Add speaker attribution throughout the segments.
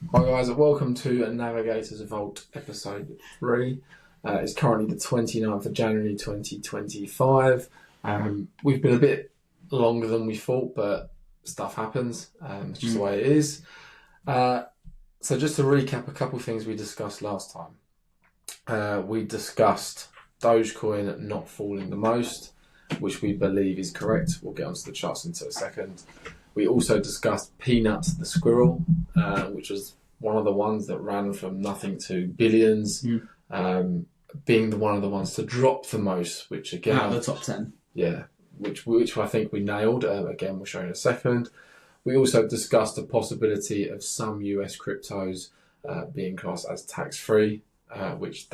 Speaker 1: Hi guys, and welcome to Navigators Vault episode 3. It's currently the 29th of January 2025. We've been a bit longer than we thought, but stuff happens. It's just the way it is. So just to recap a couple of things we discussed last time. We discussed Dogecoin not falling the most, which we believe is correct. We'll get onto the charts into a second. We also discussed Peanut the squirrel, which was one of the ones that ran from nothing to billions, being one of the ones to drop the most, which again...
Speaker 2: Out of the top 10.
Speaker 1: Yeah, which I think we nailed. Again, we'll show you in a second. We also discussed the possibility of some US cryptos being classed as tax-free, which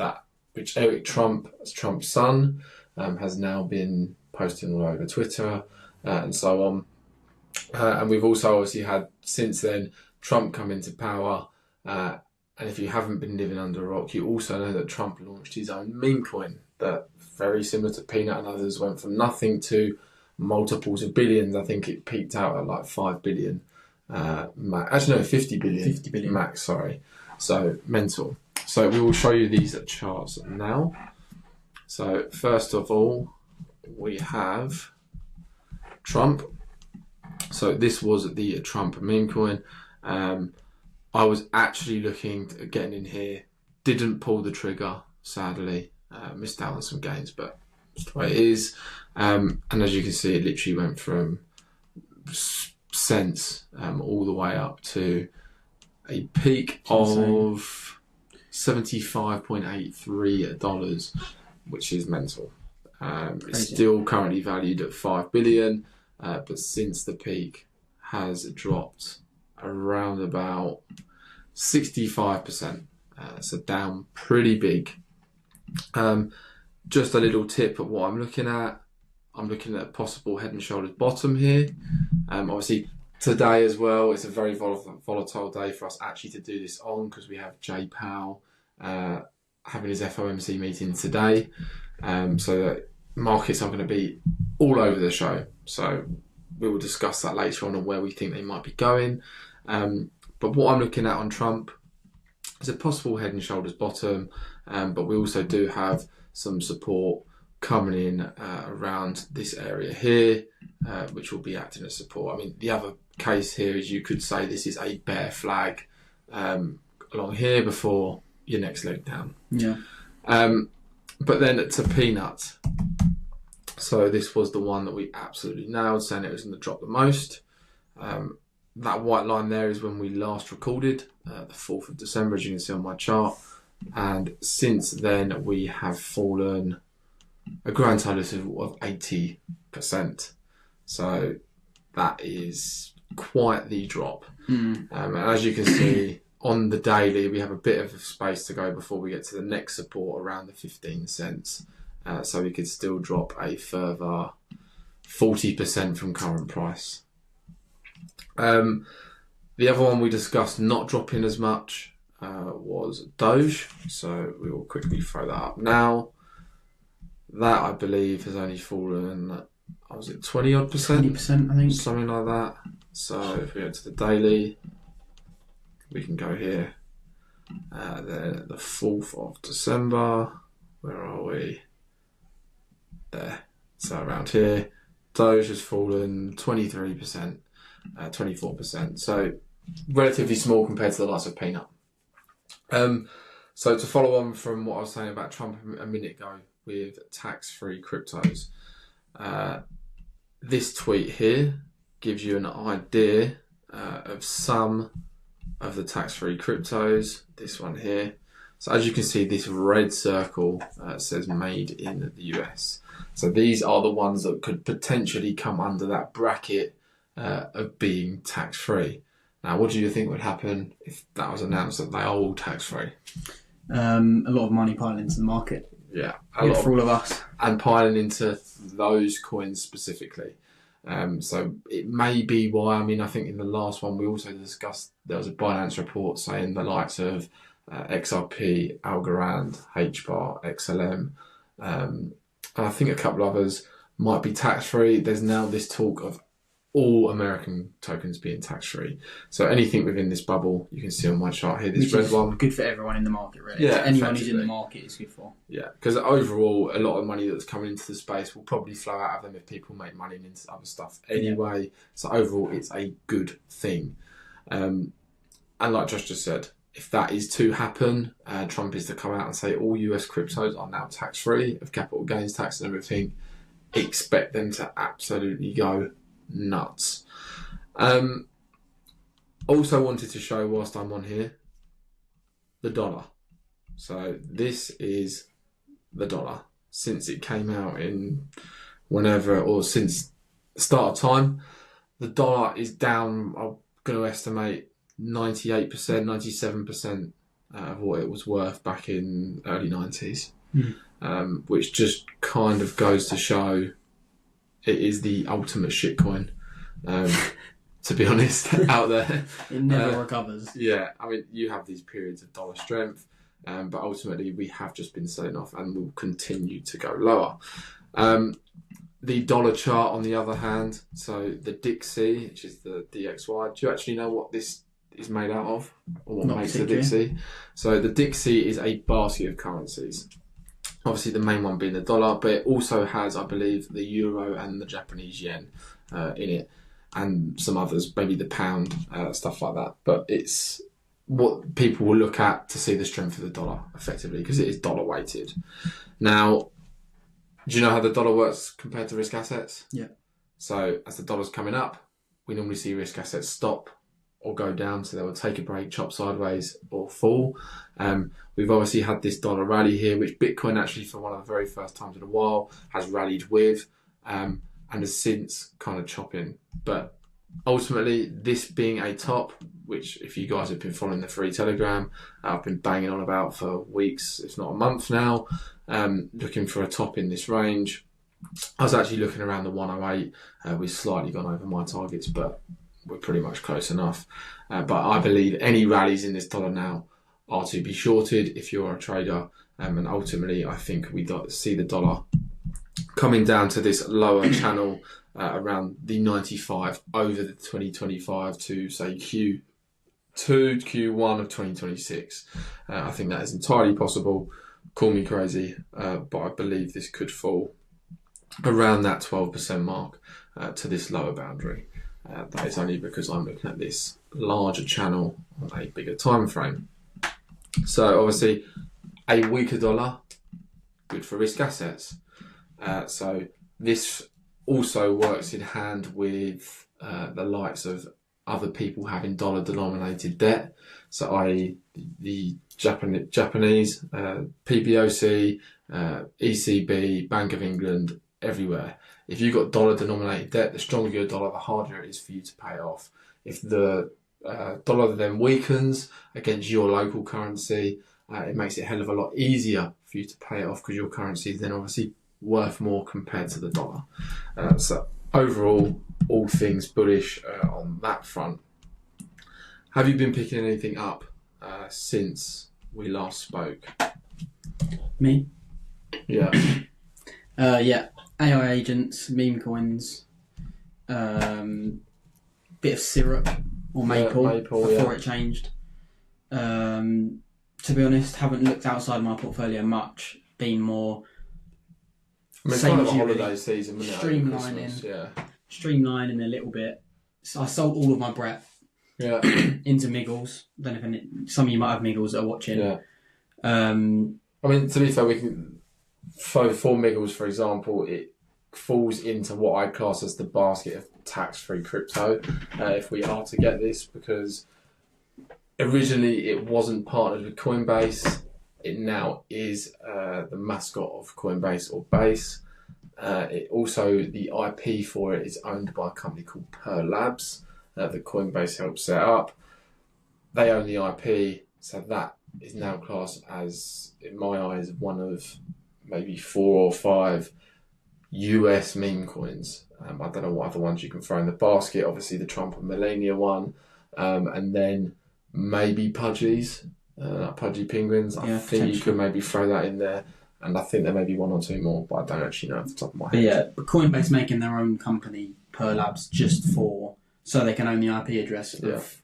Speaker 1: Eric Trump, as Trump's son, has now been posting all over Twitter and so on. And we've also obviously had, since then, Trump come into power. And if you haven't been living under a rock, you also know that Trump launched his own meme coin that, very similar to Peanut and others, went from nothing to multiples of billions. I think it peaked out at like 5 billion. Actually, no, 50 billion.
Speaker 2: 50 billion.
Speaker 1: Max, sorry. So, mental. So, we will show you these charts now. So, first of all, we have Trump. So this was the Trump meme coin. I was actually looking at getting in here. Didn't pull the trigger, sadly. Missed out on some gains, but that's the way it is. And as you can see, it literally went from cents all the way up to a peak of $75.83, which is mental. It's still currently valued at 5 billion. But since the peak has dropped around about 65%, so down pretty big. Just a little tip of what I'm looking at. I'm looking at a possible head and shoulders bottom here. Obviously today as well, it's a very volatile day for us actually to do this on, because we have Jay Powell having his FOMC meeting today. So that markets are going to be all over the show. So we will discuss that later on where we think they might be going. But what I'm looking at on Trump is a possible head and shoulders bottom. But we also do have some support coming in around this area here, which will be acting as support. I mean, the other case here is you could say this is a bear flag along here before your next leg down.
Speaker 2: Yeah.
Speaker 1: But then to Peanut. So this was the one that we absolutely nailed, saying it was going to drop the most. That white line there is when we last recorded, the 4th of December, as you can see on my chart. And since then, we have fallen a grand total of 80%. So that is quite the drop. And as you can see, on the daily, we have a bit of space to go before we get to the next support around the 15 cents. So we could still drop a further 40% from current price. The other one we discussed not dropping as much was Doge. So we will quickly throw that up now. That, I believe, has only fallen, was it 20 odd percent?
Speaker 2: 20%, I think.
Speaker 1: Something like that. So if we go to the daily, we can go here. Then the 4th of December. Where are we? There. So around here. Doge has fallen 23%, 24%. So relatively small compared to the likes of Peanut. So to follow on from what I was saying about Trump a minute ago with tax-free cryptos, this tweet here gives you an idea of some of the tax-free cryptos. This one here. So as you can see, this red circle says made in the US. So these are the ones that could potentially come under that bracket of being tax-free. Now, what do you think would happen if that was announced that they are all tax-free?
Speaker 2: A lot of money piling into the market.
Speaker 1: Yeah.
Speaker 2: For all of us.
Speaker 1: And piling into those coins specifically. So it may be why, I think in the last one we also discussed, there was a Binance report saying the likes of XRP, Algorand, HBAR, XLM, and I think a couple others might be tax-free. There's now this talk of all American tokens being tax-free. So anything within this bubble, you can see on my chart here, this
Speaker 2: Which
Speaker 1: red one.
Speaker 2: Good for everyone in the market, really.
Speaker 1: Yeah,
Speaker 2: Anyone who's in the market is good for.
Speaker 1: Yeah, because overall, a lot of money that's coming into the space will probably flow out of them if people make money into other stuff anyway. Yeah. So overall, it's a good thing. And like Josh just said, if that is to happen, Trump is to come out and say all US cryptos are now tax-free of capital gains tax and everything, expect them to absolutely go nuts. Also wanted to show, whilst I'm on here, the dollar. So this is the dollar. Since it came out in whenever, or since the start of time, the dollar is down, I'm going to estimate 98%, 97% of what it was worth back in early 90s. Which just kind of goes to show it is the ultimate shitcoin, to be honest, out there.
Speaker 2: It never recovers.
Speaker 1: Yeah, I mean, you have these periods of dollar strength, but ultimately we have just been selling off and will continue to go lower. The dollar chart, on the other hand, so the Dixie, which is the DXY, do you actually know what this is made out of? Or what makes the Dixie? So the Dixie is a basket of currencies. Obviously the main one being the dollar, but it also has, I believe, the euro and the Japanese yen in it, and some others, maybe the pound, stuff like that. But it's what people will look at to see the strength of the dollar, effectively, because it is dollar weighted. Now, do you know how the dollar works compared to risk assets?
Speaker 2: Yeah.
Speaker 1: So as the dollar's coming up, we normally see risk assets stop or go down, so they will take a break, chop sideways or fall. We've obviously had this dollar rally here, which Bitcoin actually for one of the very first times in a while has rallied with, and has since kind of chopping. But ultimately, this being a top, which if you guys have been following the free Telegram, I've been banging on about for weeks, if not a month now, looking for a top in this range. I was actually looking around the 108. We've slightly gone over my targets, but we're pretty much close enough. But I believe any rallies in this dollar now are to be shorted if you're a trader. And ultimately, I think we see the dollar coming down to this lower channel around the 95 over the 2025 to, say, Q2, Q1 of 2026. I think that is entirely possible. Call me crazy, but I believe this could fall around that 12% mark to this lower boundary. That is only because I'm looking at this larger channel on a bigger time frame. So obviously, a weaker dollar, good for risk assets. So this also works in hand with the likes of other people having dollar-denominated debt. So i.e. the Japanese, PBOC, ECB, Bank of England, everywhere. If you've got dollar-denominated debt, the stronger your dollar, the harder it is for you to pay it off. If the dollar then weakens against your local currency, it makes it a hell of a lot easier for you to pay it off because your currency is then obviously worth more compared to the dollar. So overall, all things bullish on that front. Have you been picking anything up since we last spoke?
Speaker 2: Me?
Speaker 1: Yeah.
Speaker 2: Yeah. AI agents, meme coins, bit of syrup or maple before it changed. To be honest, haven't looked outside my portfolio much. Been more
Speaker 1: it's kind of a holiday season,
Speaker 2: streamlining, streamlining a little bit. So I sold all of my breadth into Miggles. Don't know if some of you might have Miggles that are watching.
Speaker 1: Yeah. I mean, to be fair, we can. For Miggles, for example, it falls into what I class as the basket of tax-free crypto, if we are to get this, because originally it wasn't partnered with Coinbase. It now is the mascot of Coinbase or Base. It also, the IP for it is owned by a company called Pearl Labs that Coinbase helped set up. They own the IP, so that is now classed as, in my eyes, one of maybe 4 or 5 US meme coins. I don't know what other ones you can throw in the basket. Obviously, the Trump and Melania one, and then maybe Pudgies, Pudgy Penguins. I think you could maybe throw that in there, and I think there may be 1 or 2 more, but I don't actually know off the top of my head.
Speaker 2: But Coinbase making their own company, per labs just so they can own the IP address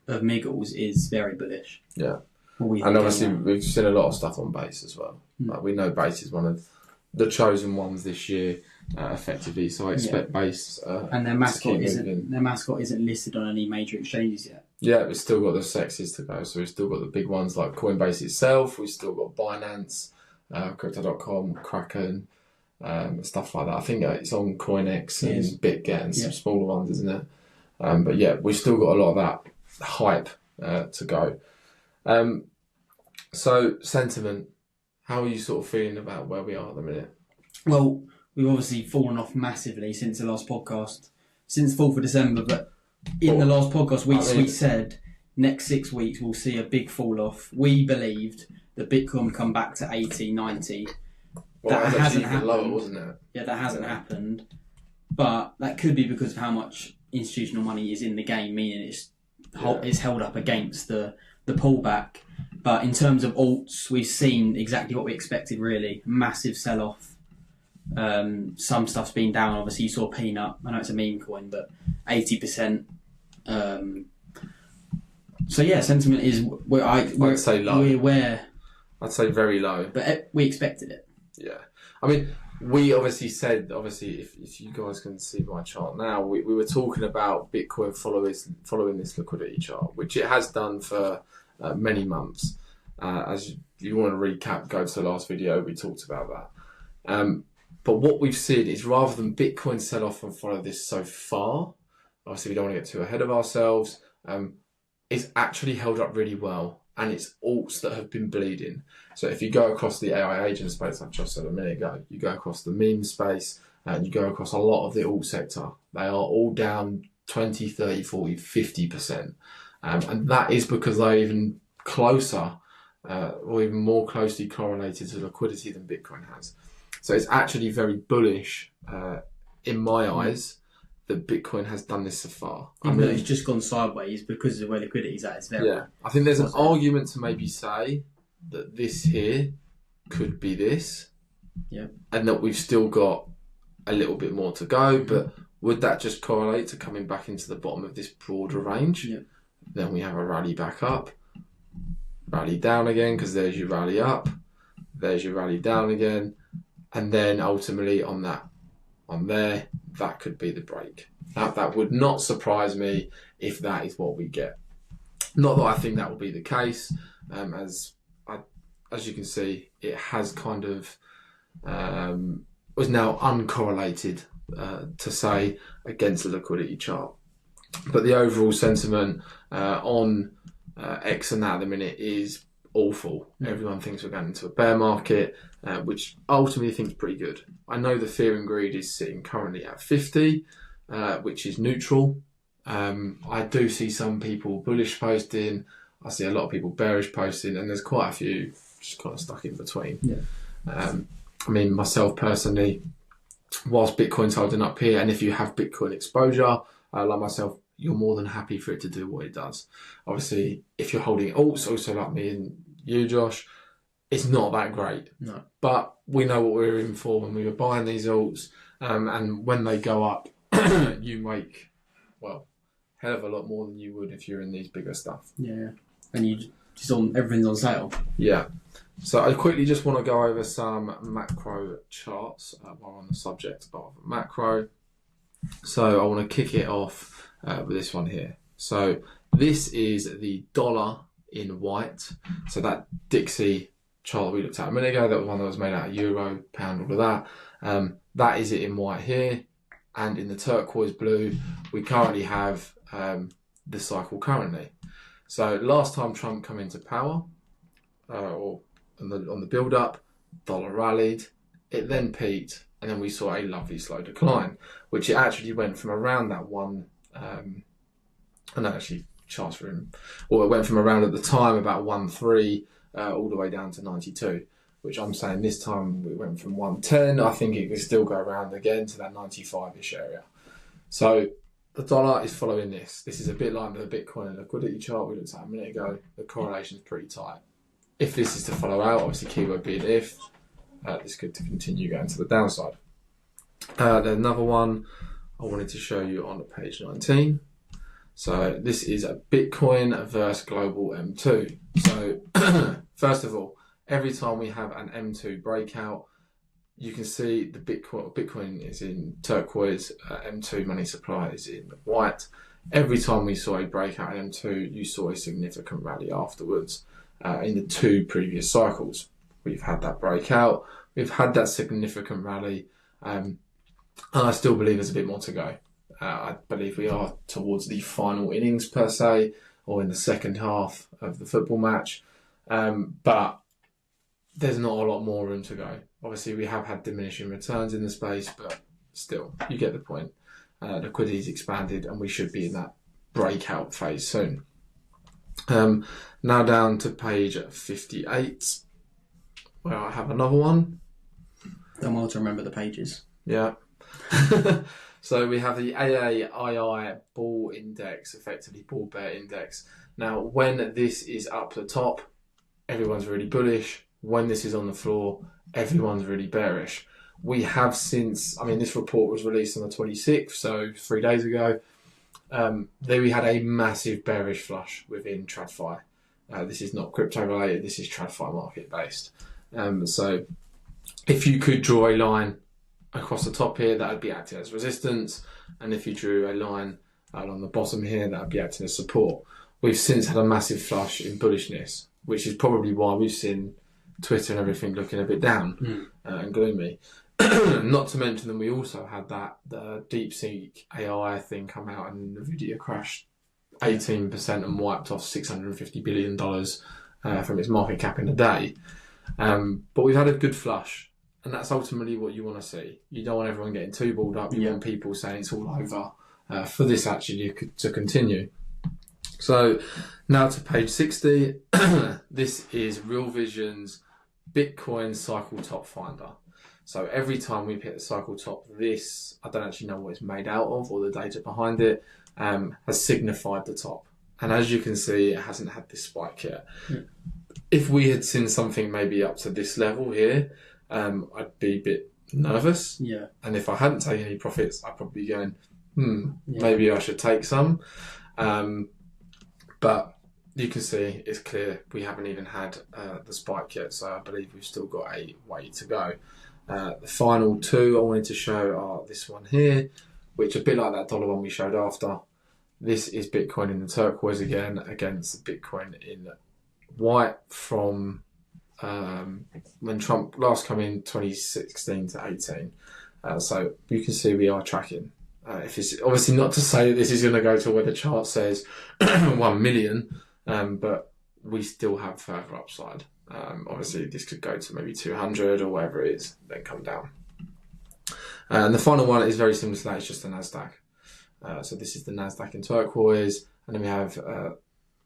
Speaker 2: of Miggles is very bullish.
Speaker 1: Yeah. And obviously we've seen a lot of stuff on base as well. Like we know base is one of the chosen ones this year, effectively. So I expect base.
Speaker 2: And their mascot isn't listed on any major exchanges yet.
Speaker 1: Yeah, we've still got the sexes to go. So we've still got the big ones like Coinbase itself. We've still got Binance, Crypto.com, Kraken, stuff like that. I think it's on CoinX and BitGet and some smaller ones, isn't it? But yeah, we've still got a lot of that hype to go. So sentiment, how are you sort of feeling about where we are at the minute?
Speaker 2: Well, we've obviously fallen off massively since the last podcast, since 4th of December, but in the last podcast we said next 6 weeks we'll see a big fall off. We believed that Bitcoin would come back to 80, 90.
Speaker 1: Well, that hasn't happened. Lower, wasn't it?
Speaker 2: Yeah, that hasn't happened. But that could be because of how much institutional money is in the game, meaning it's held up against the pullback. But in terms of alts, we've seen exactly what we expected, really. Massive sell-off. Some stuff's been down. Obviously, you saw Peanut. I know it's a meme coin, but 80%. So, yeah, sentiment is...
Speaker 1: I'd say low.
Speaker 2: We're aware.
Speaker 1: I'd say very low.
Speaker 2: But we expected it.
Speaker 1: Yeah. I mean, we obviously said, if you guys can see my chart now, we were talking about Bitcoin following this liquidity chart, which it has done for many months. As you want to recap, go to the last video, we talked about that. But what we've seen is rather than Bitcoin sell off and follow this so far, obviously we don't want to get too ahead of ourselves, it's actually held up really well. And it's alts that have been bleeding. So if you go across the AI agent space, like I said a minute ago, you go across the meme space, and you go across a lot of the alt sector, they are all down 20, 30, 40, 50%. And that is because they're even closer or even more closely correlated to liquidity than Bitcoin has. So it's actually very bullish in my eyes that Bitcoin has done this so far.
Speaker 2: Even though it's just gone sideways because of where liquidity is at. It's very
Speaker 1: I think there's an argument to maybe say that this here could be this.
Speaker 2: Yeah.
Speaker 1: And that we've still got a little bit more to go, but would that just correlate to coming back into the bottom of this broader range?
Speaker 2: Yeah.
Speaker 1: Then we have a rally back up, rally down again, because there's your rally up, there's your rally down again, and then ultimately on there, that could be the break. That would not surprise me if that is what we get. Not that I think that will be the case, as you can see, it has kind of was now uncorrelated to say against the liquidity chart. But the overall sentiment on X and that at the minute is awful. Everyone thinks we're going into a bear market, which ultimately I think is pretty good. I know the fear and greed is sitting currently at 50, which is neutral. I do see some people bullish posting. I see a lot of people bearish posting, and there's quite a few just kind of stuck in between.
Speaker 2: Yeah.
Speaker 1: I mean, myself personally, whilst Bitcoin's holding up here, and if you have Bitcoin exposure, like myself, you're more than happy for it to do what it does. Obviously, if you're holding alts, also like me and you, Josh, it's not that great.
Speaker 2: No.
Speaker 1: But we know what we were in for when we were buying these alts, and when they go up, you make, well, hell of a lot more than you would if you're in these bigger stuff.
Speaker 2: Yeah, and everything's on sale.
Speaker 1: Yeah. So I quickly just want to go over some macro charts while we're on the subject of macro. So I want to kick it off with this one here. So this is the dollar in white. So that Dixie chart we looked at a minute ago, that was one that was made out of euro, pound, all of that. That is it in white here. And in the turquoise blue, we currently have the cycle currently. So last time Trump came into power, or on the build-up, dollar rallied, it then peaked, and then we saw a lovely slow decline, which it actually went from around that one, and actually charts for him, or it went from around at the time about 1.3 all the way down to 92, which I'm saying this time we went from 110. I think it could still go around again to that 95-ish area. So the dollar is following this. This is a bit like the Bitcoin and liquidity chart we looked at a minute ago. The correlation is pretty tight. If this is to follow out, obviously keyword being if, this could continue going to the downside. Then another one I I wanted to show you on page 19. So this is a Bitcoin versus global M2. So first of all, every time we have an M2 breakout, you can see the Bitcoin is in turquoise, M2 money supply is in white. Every time we saw a breakout in M2, you saw a significant rally afterwards. In the 2 previous cycles, we've had that breakout, we've had that significant rally, and I still believe there's a bit more to go. I believe we are towards the final innings per se, or in the second half of the football match, but there's not a lot more room to go. Obviously, we have had diminishing returns in the space, but still, you get the point. Liquidity's expanded, and we should be in that breakout phase soon. Now down to page 58, where I have another one.
Speaker 2: Done well to remember the pages.
Speaker 1: Yeah. So we have the AAII Bull Index, effectively Bull Bear Index. Now, when this is up the top, everyone's really bullish. When this is on the floor, everyone's really bearish. We have since, this report was released on the 26th, so 3 days ago. There we had a massive bearish flush within TradFi. This is not crypto related, this is TradFi market based. So if you could draw a line across the top here, that would be acting as resistance, and if you drew a line along the bottom here, that would be acting as support. We've since had a massive flush in bullishness, which is probably why we've seen Twitter and everything looking a bit down and gloomy. Not to mention that we also had the DeepSeek AI thing come out, and Nvidia crashed 18% and wiped off $650 billion from its market cap in a day. But we've had a good flush, and that's ultimately what you want to see. You don't want everyone getting too balled up. You want people saying it's all over for this actually to continue. So now to page 60. This is Real Vision's Bitcoin Cycle Top Finder. So every time we've hit the cycle top, this, I don't actually know what it's made out of or the data behind it, has signified the top. And as you can see, it hasn't had this spike yet. If we had seen something maybe up to this level here, I'd be a bit nervous. Yeah. And if I hadn't taken any profits, I'd probably be going, maybe I should take some. But you can see it's clear we haven't even had the spike yet, so I believe we've still got a way to go. The final 2 I wanted to show are this one here, which a bit like that dollar one we showed after. This is Bitcoin in the turquoise again against Bitcoin in white from when Trump last came in 2016 to 18. So you can see we are tracking. If it's obviously not to say that this is going to go to where the chart says 1 million, but we still have further upside. Obviously this could go to maybe 200 or whatever it is, then come down. And the final one is very similar to that, it's just the Nasdaq. So this is the Nasdaq in turquoise, and then we have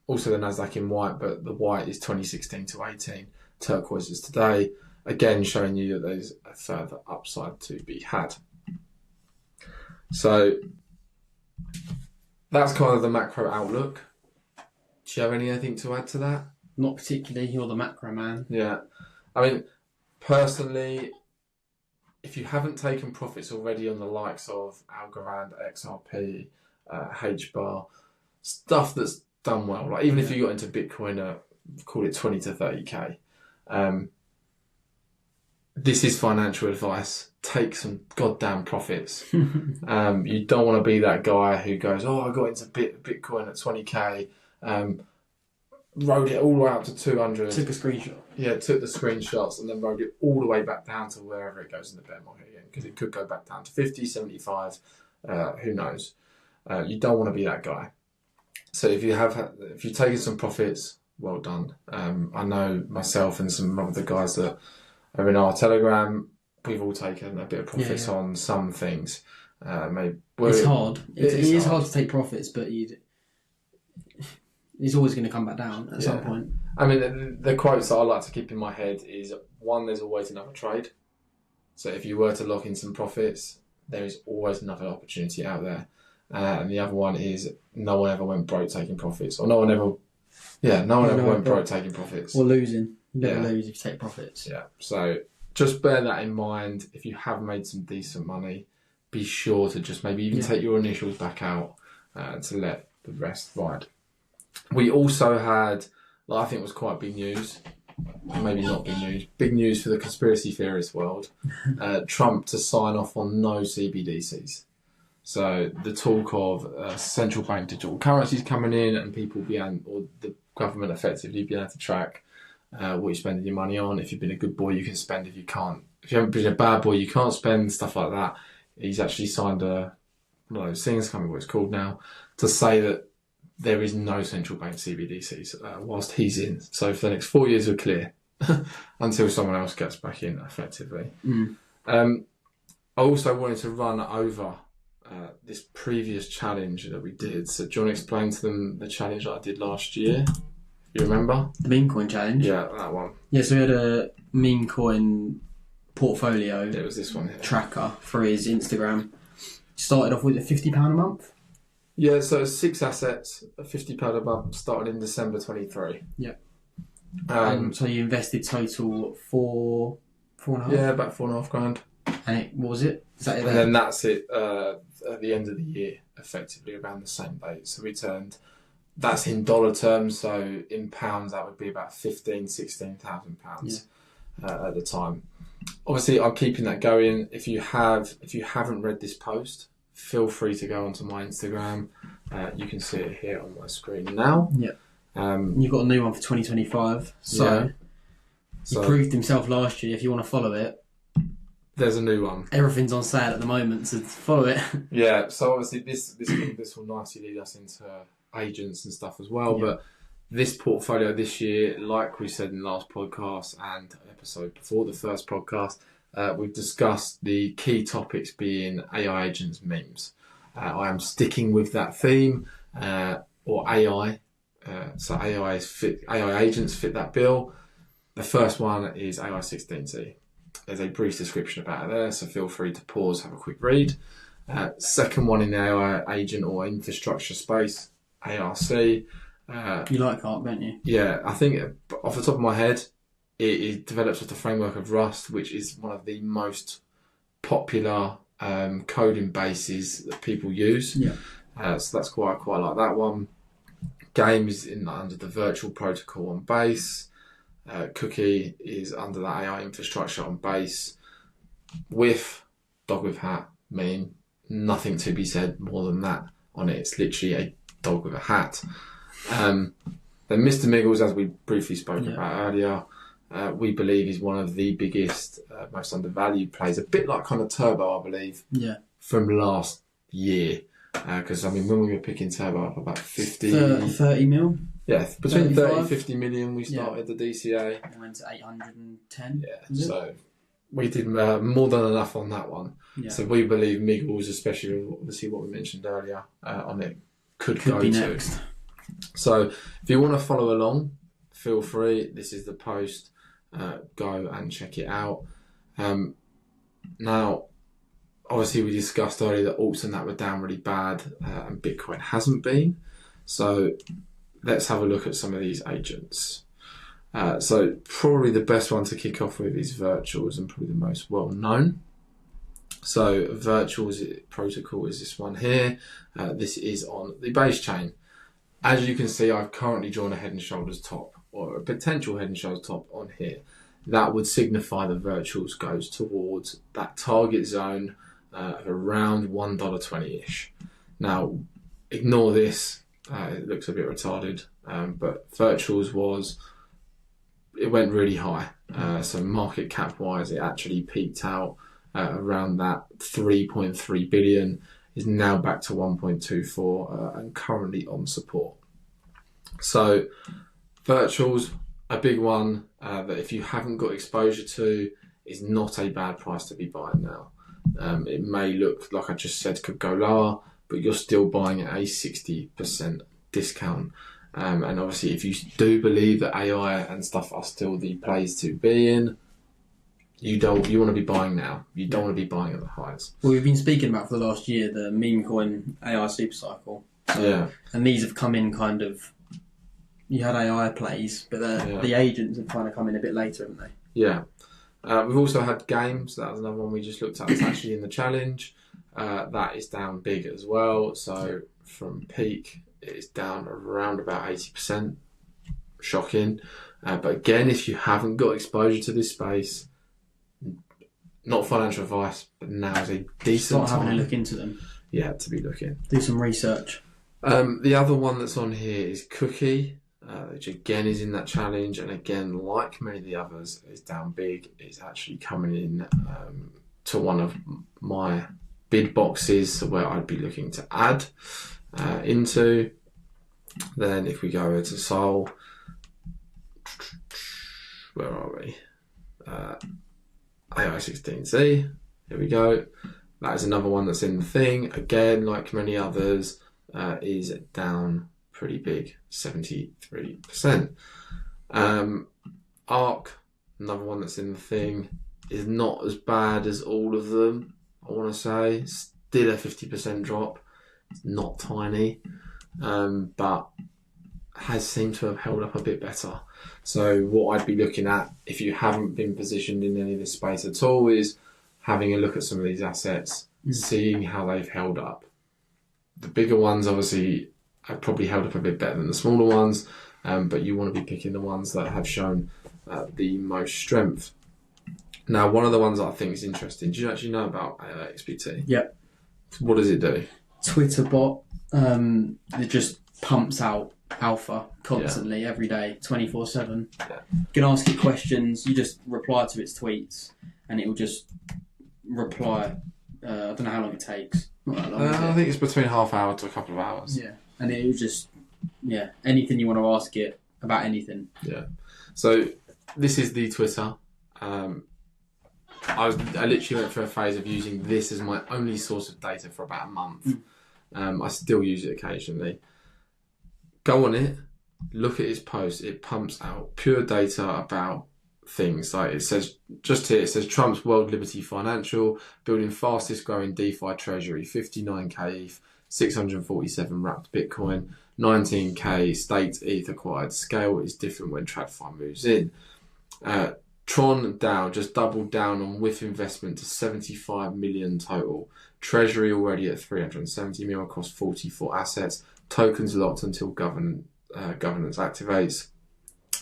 Speaker 1: also the Nasdaq in white, but the white is 2016 to 18, turquoise is today, again showing you that there's a further upside to be had. So that's kind of the macro outlook. Do you have anything to add to that?
Speaker 2: Not particularly, you're the macro man.
Speaker 1: Yeah. Personally, if you haven't taken profits already on the likes of Algorand, XRP, HBAR, stuff that's done well, like even if you got into Bitcoin at, call it 20 to 30k, this is financial advice. Take some goddamn profits. You don't want to be that guy who goes, I got into Bitcoin at 20k, rode it all the way up to 200.
Speaker 2: Took a screenshot.
Speaker 1: Yeah, took the screenshots and then rode it all the way back down to wherever it goes in the bear market again, because it could go back down to 50, 75, who knows. You don't want to be that guy. So if you've taken some profits, well done. I know myself and some of the guys that are in our Telegram, we've all taken a bit of profits on some things.
Speaker 2: It's hard. It is hard to take profits, but it's always going to come back down at some point.
Speaker 1: The quotes that I like to keep in my head is, one, there's always another trade. So if you were to lock in some profits, there is always another opportunity out there. And the other one is, no one ever went broke taking profits, or no one ever went broke taking profits.
Speaker 2: Or losing. You never lose if you take profits.
Speaker 1: Yeah. So just bear that in mind. If you have made some decent money, be sure to just maybe even take your initials back out to let the rest ride. We also had, I think it was quite big news, maybe not big news for the conspiracy theorist world, Trump to sign off on no CBDCs. So the talk of central bank digital currencies coming in and people or the government effectively being able to track what you're spending your money on. If you've been a good boy, you can spend. If you haven't been a bad boy, you can't spend, stuff like that. He's actually signed one of those things, I can't remember what it's called now, to say that there is no central bank CBDCs whilst he's in. So for the next 4 years, we're clear until someone else gets back in, effectively. I also wanted to run over this previous challenge that we did. So do you want to explain to them the challenge that I did last year? You remember?
Speaker 2: The meme coin challenge?
Speaker 1: Yeah, that one.
Speaker 2: Yeah, so we had a meme coin portfolio.
Speaker 1: It was this one here.
Speaker 2: Tracker for his Instagram. Started off with £50 a month.
Speaker 1: Yeah, so 6 assets, £50 a month, started in December 23.
Speaker 2: Yeah. So you invested total four and a half?
Speaker 1: Yeah, about £4,500.
Speaker 2: And what was it? Is that it?
Speaker 1: And then that's it at the end of the year, effectively around the same date. So we turned, that's in dollar terms, so in pounds that would be about £16,000 at the time. Obviously, I'm keeping that going. If you haven't read this post, feel free to go onto my Instagram. You can see it here on my screen now.
Speaker 2: Yeah. You've got a new one for 2025. So he proved himself last year. If you want to follow it,
Speaker 1: there's a new one.
Speaker 2: Everything's on sale at the moment, so follow it.
Speaker 1: Yeah. So obviously this will nicely lead us into agents and stuff as well. Yeah. But this portfolio this year, like we said in the last podcast and episode before the first podcast, we've discussed the key topics being AI agents, memes. I am sticking with that theme, or AI. So AI agents fit that bill. The first one is AI 16C. There's a brief description about it there, so feel free to pause, have a quick read. Second one in the AI agent or infrastructure space, ARC. You
Speaker 2: like ARC, don't you?
Speaker 1: Yeah, I think off the top of my head, it develops with the framework of Rust, which is one of the most popular coding bases that people use.
Speaker 2: Yeah.
Speaker 1: So that's quite like that one. Game is under the virtual protocol on base. Cookie is under the AI infrastructure on base. With dog with hat, meme, nothing to be said more than that on it. It's literally a dog with a hat. Then Mr. Miggles, as we briefly spoke about earlier, we believe is one of the biggest, most undervalued plays. A bit like kind of Turbo, I believe, from last year. Because, when we were picking Turbo up about
Speaker 2: 30 mil?
Speaker 1: Yeah, between 30 and 50 million we started the DCA.
Speaker 2: And went to 810.
Speaker 1: Yeah, so we did more than enough on that one. Yeah. So we believe Miggles, especially obviously what we mentioned earlier on it, could go
Speaker 2: be
Speaker 1: to.
Speaker 2: Next.
Speaker 1: So if you want to follow along, feel free. This is the post. Go and check it out. Now, obviously we discussed earlier that alts and that were down really bad and Bitcoin hasn't been. So let's have a look at some of these agents. So probably the best one to kick off with is Virtuals and probably the most well known. So Virtuals protocol is this one here. This is on the base chain. As you can see, I've currently drawn a head and shoulders top or a potential head and shoulders top on here. That would signify the Virtuals goes towards that target zone of around $1.20-ish. Now, ignore this. It looks a bit retarded, but Virtuals it went really high. So market cap wise, it actually peaked out around that 3.3 billion, is now back to 1.24 and currently on support. So Virtuals, a big one that if you haven't got exposure to, is not a bad price to be buying now. It may look like I just said could go lower, but you're still buying at a 60% discount. And obviously, if you do believe that AI and stuff are still the plays to be in, you want to be buying now. You don't want to be buying at the highs.
Speaker 2: Well, we've been speaking about for the last year the meme coin AI super cycle. And these have come in kind of. You had AI plays, but the agents have kind of come in a bit later, haven't they?
Speaker 1: Yeah. We've also had games. That was another one we just looked at. It's actually in the challenge. that is down big as well. So from peak, it's down around about 80%. Shocking. But again, if you haven't got exposure to this space, not financial advice, but now is a decent
Speaker 2: Start
Speaker 1: time.
Speaker 2: having a look into them.
Speaker 1: Yeah, to be looking.
Speaker 2: Do some research.
Speaker 1: The other one that's on here is Cookie, which again is in that challenge, and again, like many of the others, is down big. It's actually coming in to one of my bid boxes where I'd be looking to add into. Then if we go over to Soul, where are we? AI16Z, here we go. That is another one that's in the thing. Again, like many others, is down pretty big, 73%. Arc, another one that's in the thing, is not as bad as all of them, I want to say. Still a 50% drop. It's not tiny, but has seemed to have held up a bit better. So what I'd be looking at, if you haven't been positioned in any of this space at all, is having a look at some of these assets, seeing how they've held up. The bigger ones obviously have probably held up a bit better than the smaller ones, but you want to be picking the ones that have shown the most strength. Now, one of the ones that I think is interesting, do you actually know about XPT?
Speaker 2: Yep.
Speaker 1: What does it do?
Speaker 2: Twitter bot, it just pumps out alpha constantly, every day, 24/7.
Speaker 1: Yeah.
Speaker 2: You can ask it questions, you just reply to its tweets, and it will just reply. I don't know how long it takes. Not that long,
Speaker 1: I think it's between half hour to a couple of hours.
Speaker 2: Yeah, and it was just, anything you want to ask it about anything.
Speaker 1: Yeah. So this is the Twitter. I literally went through a phase of using this as my only source of data for about a month. I still use it occasionally. Go on it, look at its posts. It pumps out pure data about things. Like it says, just here, it says Trump's World Liberty Financial, building fastest growing DeFi treasury, 59k ETH, 647 wrapped Bitcoin, 19k staked ETH acquired. Scale is different when TradFi moves in. Tron DAO just doubled down on WIF investment to 75 million total. Treasury already at 370 mil across 44 assets. Tokens locked until governance activates.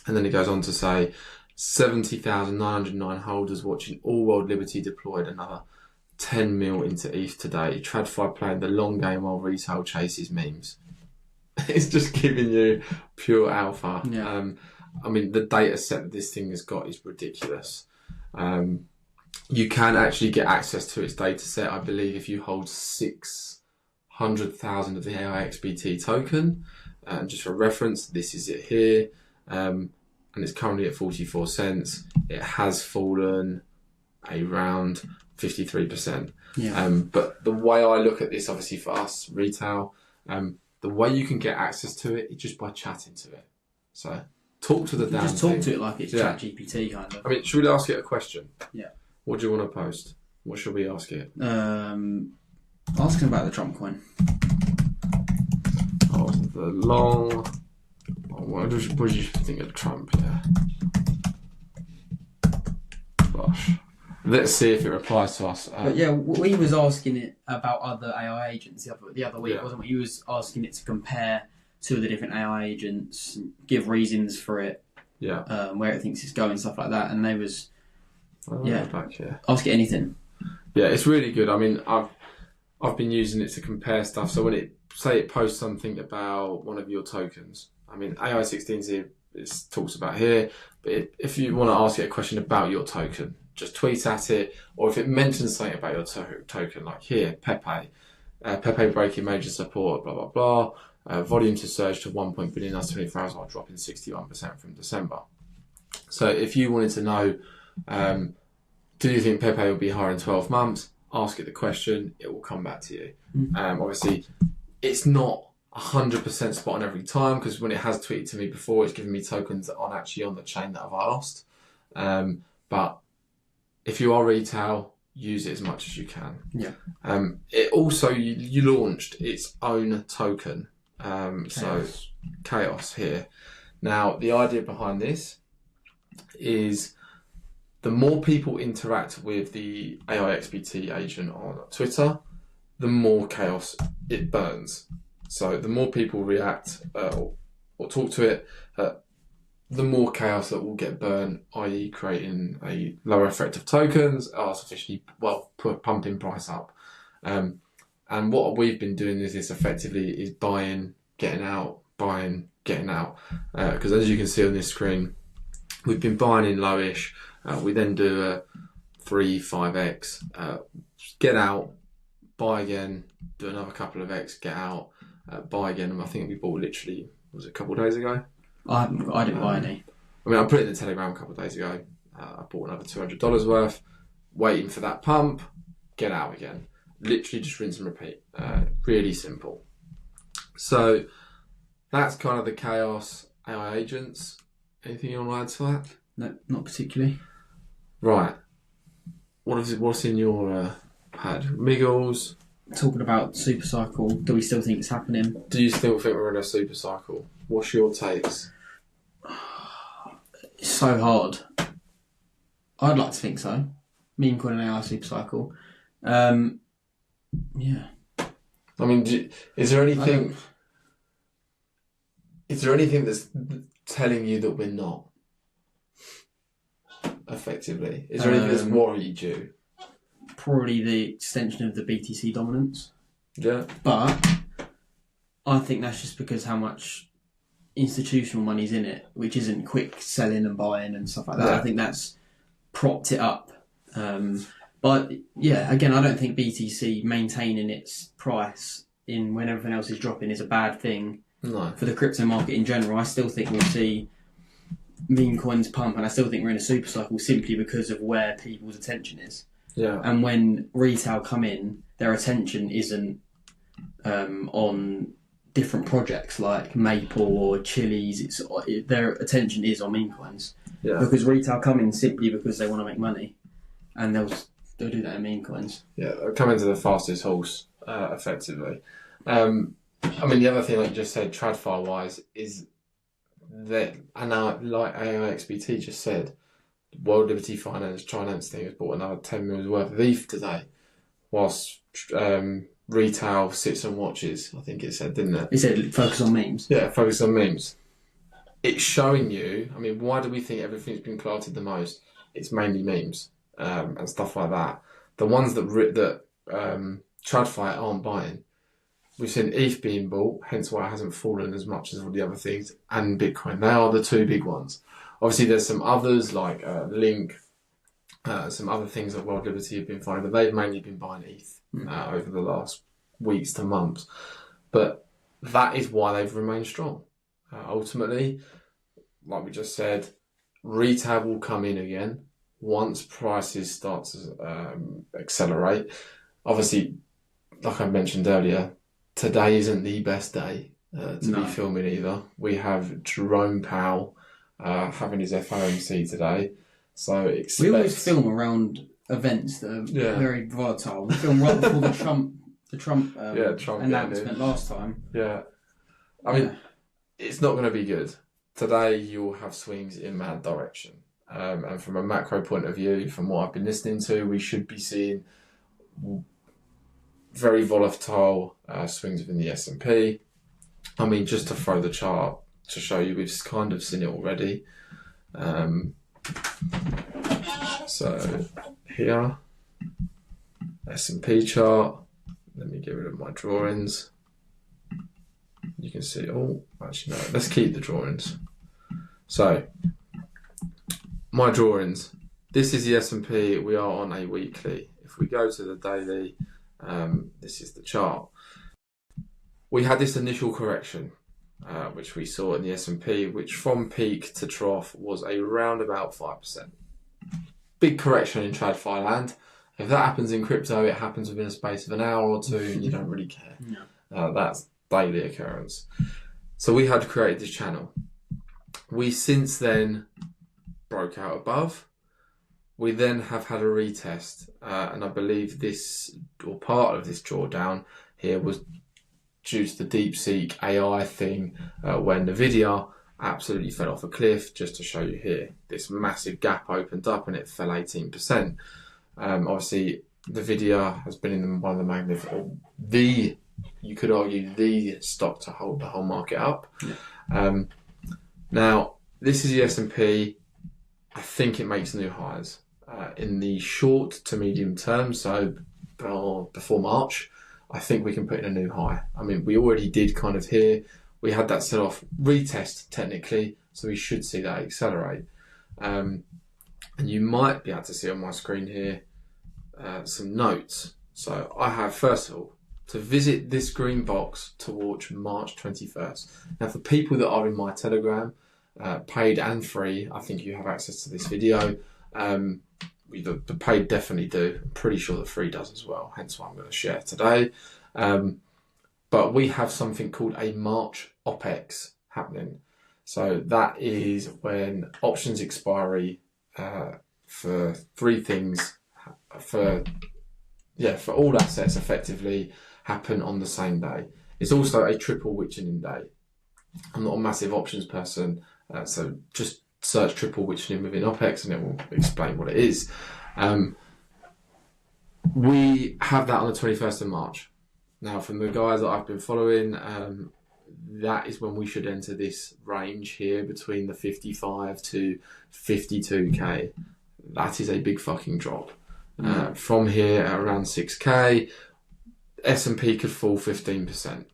Speaker 1: And then it goes on to say 70,909 holders watching All World Liberty deployed another 10 mil into ETH today. TradFi playing the long game while retail chases memes. It's just giving you pure alpha.
Speaker 2: Yeah.
Speaker 1: I mean, the data set that this thing has got is ridiculous. You can actually get access to its data set, I believe, if you hold 600,000 of the AIXBT token. And just for reference, this is it here. And it's currently at 44 cents. It has fallen around 53%.
Speaker 2: Yeah.
Speaker 1: But the way I look at this, obviously for us, retail, the way you can get access to it is just by chatting to it. So talk to the damn
Speaker 2: just talk
Speaker 1: thing.
Speaker 2: to it like it's ChatGPT kind of.
Speaker 1: I mean, should we ask it a question?
Speaker 2: Yeah.
Speaker 1: What do you want to post? What should we ask it?
Speaker 2: Asking about the Trump coin.
Speaker 1: Oh, the long... What do you think of Trump? Yeah. Gosh. Let's see if it replies to us.
Speaker 2: But yeah, we was asking it about other AI agents the other week, wasn't we? He was asking it to compare two of the different AI agents, give reasons for it, where it thinks it's going, stuff like that. And they was,
Speaker 1: back here.
Speaker 2: Ask it anything.
Speaker 1: Yeah, it's really good. I mean, I've been using it to compare stuff. So when it posts something about one of your tokens, I mean, AI16Z it talks about here, but if you want to ask it a question about your token, just tweet at it, or if it mentions something about your token, like here, Pepe breaking major support, blah, blah, blah. Volume to surge to 1 billion last 24 hours while dropping 61% from December. So if you wanted to know, do you think Pepe will be higher in 12 months? Ask it the question, it will come back to you. Obviously, it's not 100% spot on every time, because when it has tweeted to me before, it's given me tokens that aren't actually on the chain that I've asked. But if you are retail, use it as much as you can.
Speaker 2: Yeah.
Speaker 1: It also, you launched its own token. So Chaos here. Now, the idea behind this is the more people interact with the AIXBT agent on Twitter, the more chaos it burns. So the more people react or talk to it, the more chaos that will get burned, i.e. creating a lower effect of tokens, artificially, pumping price up. And what we've been doing is this effectively is buying, getting out, buying, getting out. Because as you can see on this screen, we've been buying in lowish. We then do a 3-5x, get out, buy again, do another couple of X, get out, buy again. And I think we bought literally, was it a couple of days ago?
Speaker 2: I didn't buy any.
Speaker 1: I mean, I put it in the Telegram a couple of days ago. I bought another $200 worth, waiting for that pump, get out again. Literally just rinse and repeat. Really simple. So that's kind of the chaos AI agents. Anything you want to add to that?
Speaker 2: No, not particularly.
Speaker 1: Right. What's in your pad? Miggles.
Speaker 2: Talking about super cycle, do we still think it's happening?
Speaker 1: Do you still think we're in a super cycle? What's your takes?
Speaker 2: It's so hard. I'd like to think so. Meme coin and AI super cycle. Yeah.
Speaker 1: I mean, is there anything that's telling you that we're not? Effectively, is there anything that's worried you?
Speaker 2: Probably the extension of the BTC dominance.
Speaker 1: Yeah.
Speaker 2: But I think that's just because how much institutional money's in it, which isn't quick selling and buying and stuff like that.
Speaker 1: Yeah.
Speaker 2: I think that's propped it up. But yeah, again, I don't think BTC maintaining its price in when everything else is dropping is a bad thing.
Speaker 1: No.
Speaker 2: For the crypto market in general. I still think we'll see meme coins pump, and I still think we're in a super cycle simply because of where people's attention is.
Speaker 1: Yeah.
Speaker 2: And when retail come in, their attention isn't on different projects like Maple or Chili's. Their attention is on meme coins.
Speaker 1: Yeah.
Speaker 2: Because retail come in simply because they want to make money, and they'll do that in meme coins.
Speaker 1: Yeah, they'll come into the fastest horse, effectively. I mean, the other thing, like you just said, TradFi wise, is that, and now, like AIXBT just said, World Liberty Finance thing has bought another 10 million worth of ETH today, whilst retail sits and watches. I think it said, didn't it?
Speaker 2: It said focus on memes.
Speaker 1: Yeah, focus on memes. It's showing you. I mean, why do we think everything's been clarted the most? It's mainly memes and stuff like that. The ones that TradFi aren't buying. We've seen ETH being bought, hence why it hasn't fallen as much as all the other things, and Bitcoin. They are the two big ones. Obviously, there's some others like Link, some other things that World Liberty have been buying, but they've mainly been buying ETH over the last weeks to months. But that is why they've remained strong. Ultimately, like we just said, retail will come in again once prices start to accelerate. Obviously, like I mentioned earlier, today isn't the best day to be filming either. We have Jerome Powell having his FOMC today, so
Speaker 2: we always film around events that are very volatile. We film right before the Trump announcement last time.
Speaker 1: Yeah, I mean, it's not going to be good. Today you'll have swings in mad direction, and from a macro point of view, from what I've been listening to, we should be seeing very volatile swings within the S&P. I mean, just to throw the chart to show you, we've kind of seen it already. So here, S&P chart. Let me get rid of my drawings. You can see, actually no, let's keep the drawings. So, my drawings. This is the S&P, we are on a weekly. If we go to the daily, this is the chart. We had this initial correction, which we saw in the S&P, which from peak to trough was around about 5%. Big correction in TradFi land. If that happens in crypto, it happens within a space of an hour or two, and you don't really care. That's daily occurrence. So we had created this channel. We since then broke out above. We then have had a retest, and I believe this, or part of this drawdown here, was due to the DeepSeek AI thing, where Nvidia absolutely fell off a cliff. Just to show you here, this massive gap opened up and it fell 18%. Obviously, Nvidia has been in one of the magnificent, you could argue the stock to hold the whole market up.
Speaker 2: Yeah.
Speaker 1: Now, this is the S&P. I think it makes new highs in the short to medium term. So before March, I think we can put in a new high. I mean, we already did kind of here. We had that set off retest technically, so we should see that accelerate. And you might be able to see on my screen here some notes. So I have, first of all, to visit this green box towards March 21st. Now, for people that are in my Telegram, paid and free, I think you have access to this video. The paid definitely do. I'm pretty sure the free does as well, hence why I'm going to share today. But we have something called a March OPEX happening. So that is when options expiry for three things, for all assets effectively happen on the same day. It's also a triple witchening day. I'm not a massive options person, so just search triple witchening within OPEX and it will explain what it is. We have that on the 21st of March. Now, from the guys that I've been following, that is when we should enter this range here between the 55 to 52k. That is a big fucking drop. From here at around 6k, S&P could fall 15%.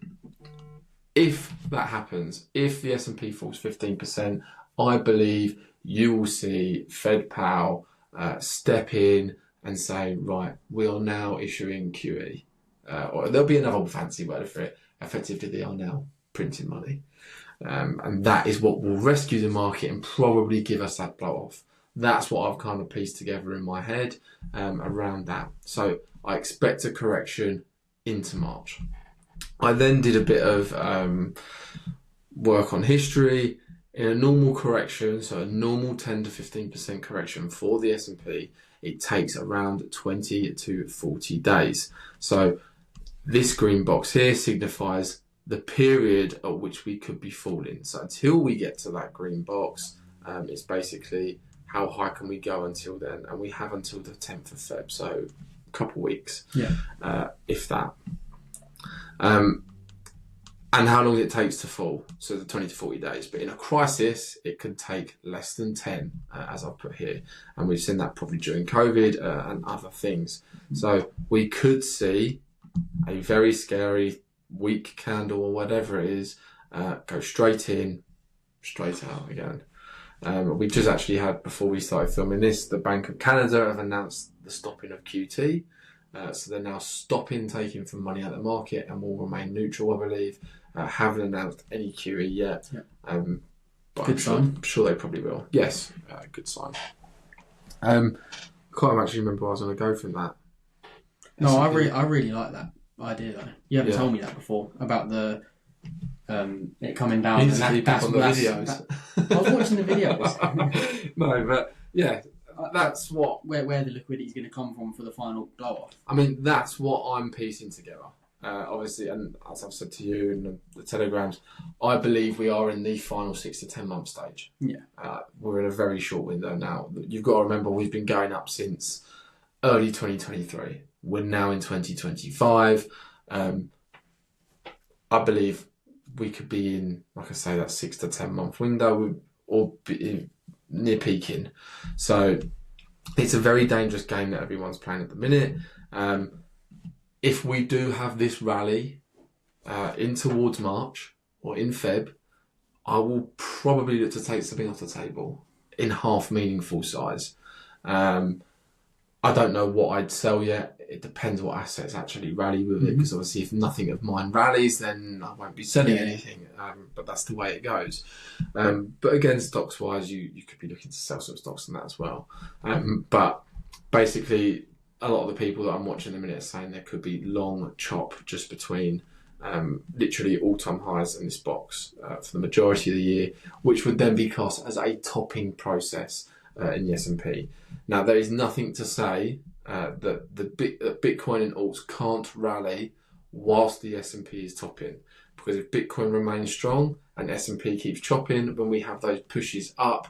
Speaker 1: If that happens, if the S&P falls 15%, I believe you will see Fed Powell step in and say, right, we are now issuing QE. Or there'll be another fancy word for it. Effectively, they are now printing money. And that is what will rescue the market and probably give us that blow off. That's what I've kind of pieced together in my head around that. So I expect a correction into March. I then did a bit of work on history. In a normal correction, so a normal 10 to 15% correction for the S&P, it takes around 20 to 40 days. So this green box here signifies the period at which we could be falling. So until we get to that green box, it's basically how high can we go until then? And we have until the 10th of Feb, so a couple of weeks, if that. And how long it takes to fall, so the 20 to 40 days. But in a crisis, it can take less than 10, as I've put here. And we've seen that probably during COVID and other things. So we could see a very scary weak candle or whatever it is, go straight in, straight out again. We just actually had, before we started filming this, the Bank of Canada have announced the stopping of QT. So they're now stopping taking from money out of the market and will remain neutral, I believe. Haven't announced any QE yet. But
Speaker 2: Good sign.
Speaker 1: I'm sure they probably will. Yes, good sign. I can't actually remember where I was going to go from that.
Speaker 2: No, I really like that idea though. You haven't told me that before about the it coming down.
Speaker 1: You need to on the videos.
Speaker 2: I was watching the videos.
Speaker 1: No, but yeah, that's what
Speaker 2: where the liquidity is going to come from for the final blow off.
Speaker 1: I mean, that's what I'm piecing together. Obviously, and as I've said to you in the telegrams, I believe we are in the final 6 to 10 month stage.
Speaker 2: Yeah,
Speaker 1: we're in a very short window now. You've got to remember we've been going up since early 2023. We're now in 2025. I believe we could be in, like I say, that 6 to 10 month window or be near peaking. So it's a very dangerous game that everyone's playing at the minute. If we do have this rally in towards March or in Feb, I will probably look to take something off the table in half meaningful size. I don't know what I'd sell yet. It depends what assets actually rally with it, because obviously if nothing of mine rallies, then I won't be selling anything. But that's the way it goes. But again, stocks wise, you could be looking to sell some stocks on that as well. But basically, a lot of the people that I'm watching in a minute are saying there could be long chop just between literally all-time highs in this box for the majority of the year, which would then be classed as a topping process in the S&P. Now, there is nothing to say that Bitcoin and alts can't rally whilst the S&P is topping, because if Bitcoin remains strong and S&P keeps chopping, when we have those pushes up,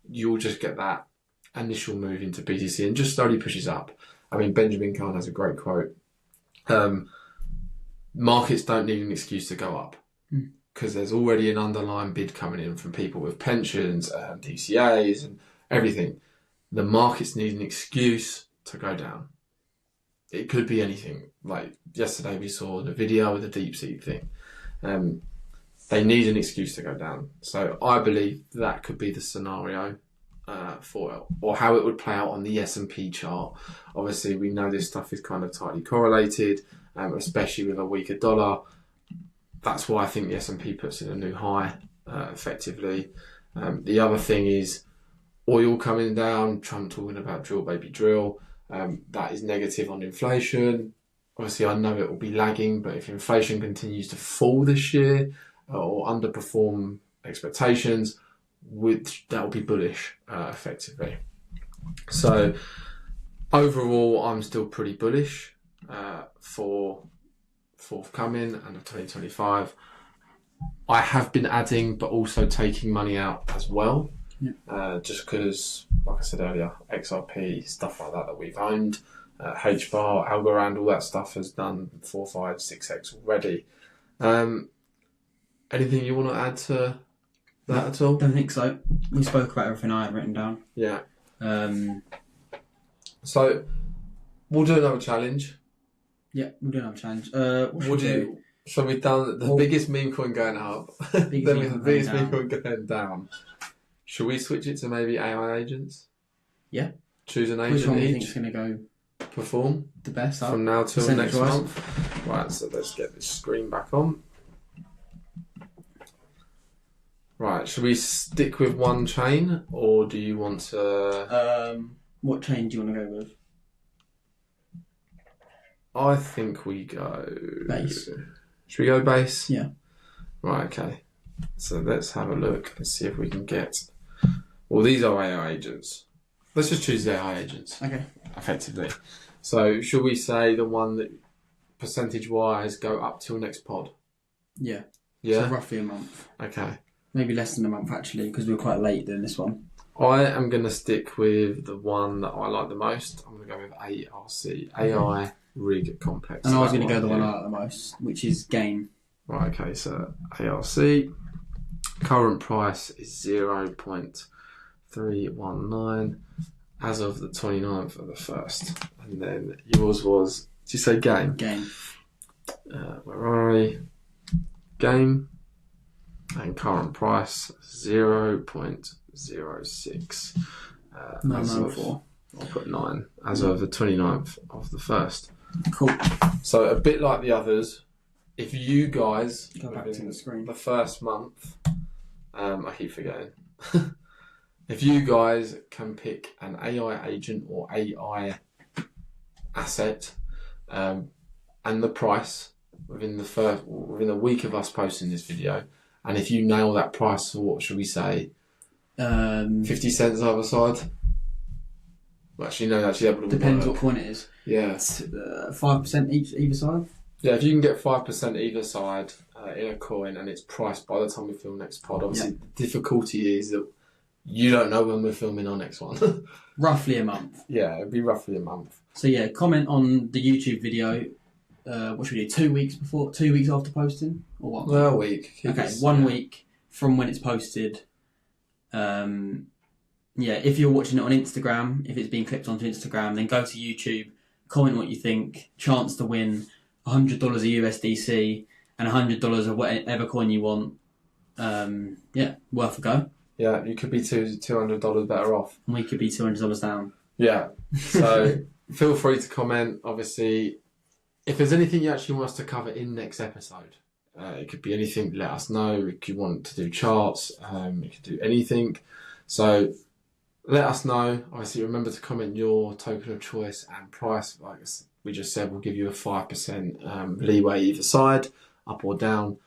Speaker 1: you'll just get that initial move into BTC and just slowly pushes up. I mean, Benjamin Kahn has a great quote. Markets don't need an excuse to go up because there's already an underlying bid coming in from people with pensions, DCAs and everything. The markets need an excuse to go down. It could be anything. Like yesterday we saw the video with the DeepSeek thing. They need an excuse to go down. So I believe that could be the scenario for it, or how it would play out on the S&P chart. Obviously, we know this stuff is kind of tightly correlated, especially with a weaker dollar. That's why I think the S&P puts in a new high, effectively. The other thing is oil coming down, Trump talking about drill, baby, drill. That is negative on inflation. Obviously, I know it will be lagging, but if inflation continues to fall this year or underperform expectations, that will be bullish, effectively. So overall, I'm still pretty bullish for forthcoming and of 2025. I have been adding, but also taking money out as well. Yeah. Just because, like I said earlier, XRP, stuff like that we've owned, HBAR, Algorand, all that stuff has done 4, 5, 6x already. Anything you want to add to that at all?
Speaker 2: Don't think so. We spoke about everything I had written down.
Speaker 1: Yeah. So we'll do another challenge.
Speaker 2: Yeah, we'll do another challenge.
Speaker 1: So we've done the biggest meme coin going up, then the biggest meme coin going down. Should we switch it to maybe AI agents?
Speaker 2: Yeah.
Speaker 1: Choose an agent
Speaker 2: Which one do you
Speaker 1: each.
Speaker 2: think is going to go
Speaker 1: perform
Speaker 2: the best
Speaker 1: from now till next month? Right, so let's get this screen back on. Right, should we stick with one chain, or do you want to...
Speaker 2: what chain do you want to go with?
Speaker 1: I think we go...
Speaker 2: Base.
Speaker 1: Should we go base?
Speaker 2: Yeah.
Speaker 1: Right, okay. So let's have a look and see if we can get... Well, these are AI agents. Let's just choose the AI agents.
Speaker 2: Okay.
Speaker 1: Effectively. So should we say the one that percentage-wise go up till next pod?
Speaker 2: Yeah.
Speaker 1: Yeah?
Speaker 2: So roughly a month.
Speaker 1: Okay.
Speaker 2: Maybe less than a month, actually, because we were quite late doing this one.
Speaker 1: I am going to stick with the one that I like the most. I'm going to go with ARC, AI Rig Complex.
Speaker 2: And I was going to go the one I like the most, which is Game.
Speaker 1: Right, okay, so ARC. Current price is 0.319 as of the 29th of the 1st. And then yours was, did you say Game?
Speaker 2: Game.
Speaker 1: Where are we? Game. And current price 0.06.
Speaker 2: 994.
Speaker 1: I'll put 9 as of the 29th of the 1st.
Speaker 2: Cool.
Speaker 1: So a bit like the others, if you guys
Speaker 2: go back to the screen.
Speaker 1: The first month, I keep forgetting. If you guys can pick an AI agent or AI asset, and the price within a week of us posting this video, and if you nail that price, what should we say? 50 cents either side. Well, actually, no. Actually, that would
Speaker 2: depends what coin it is.
Speaker 1: Yeah.
Speaker 2: 5% either side.
Speaker 1: Yeah, if you can get 5% either side in a coin, and it's priced by the time we film next pod. Obviously, the difficulty is that you don't know when we're filming our next one.
Speaker 2: Roughly a month.
Speaker 1: Yeah, it'd be roughly a month.
Speaker 2: So yeah, comment on the YouTube video. What should we do? 2 weeks before, 2 weeks after posting, or 1 week?
Speaker 1: Well, a week.
Speaker 2: Okay, 1 week from when it's posted. Yeah, if you're watching it on Instagram, if it's being clipped onto Instagram, then go to YouTube, comment what you think. Chance to win $100 of USDC and $100 of whatever coin you want. Yeah, worth a go.
Speaker 1: Yeah, you could be $200 better off.
Speaker 2: And we could be $200 down.
Speaker 1: Yeah, so feel free to comment. Obviously, if there's anything you actually want us to cover in next episode, it could be anything. Let us know. If you want to do charts, you could do anything. So let us know. Obviously, remember to comment your token of choice and price. Like we just said, we'll give you a 5% leeway either side, up or down.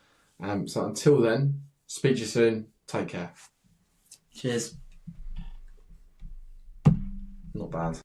Speaker 1: So until then, speak to you soon. Take care.
Speaker 2: Cheers.
Speaker 1: Not bad.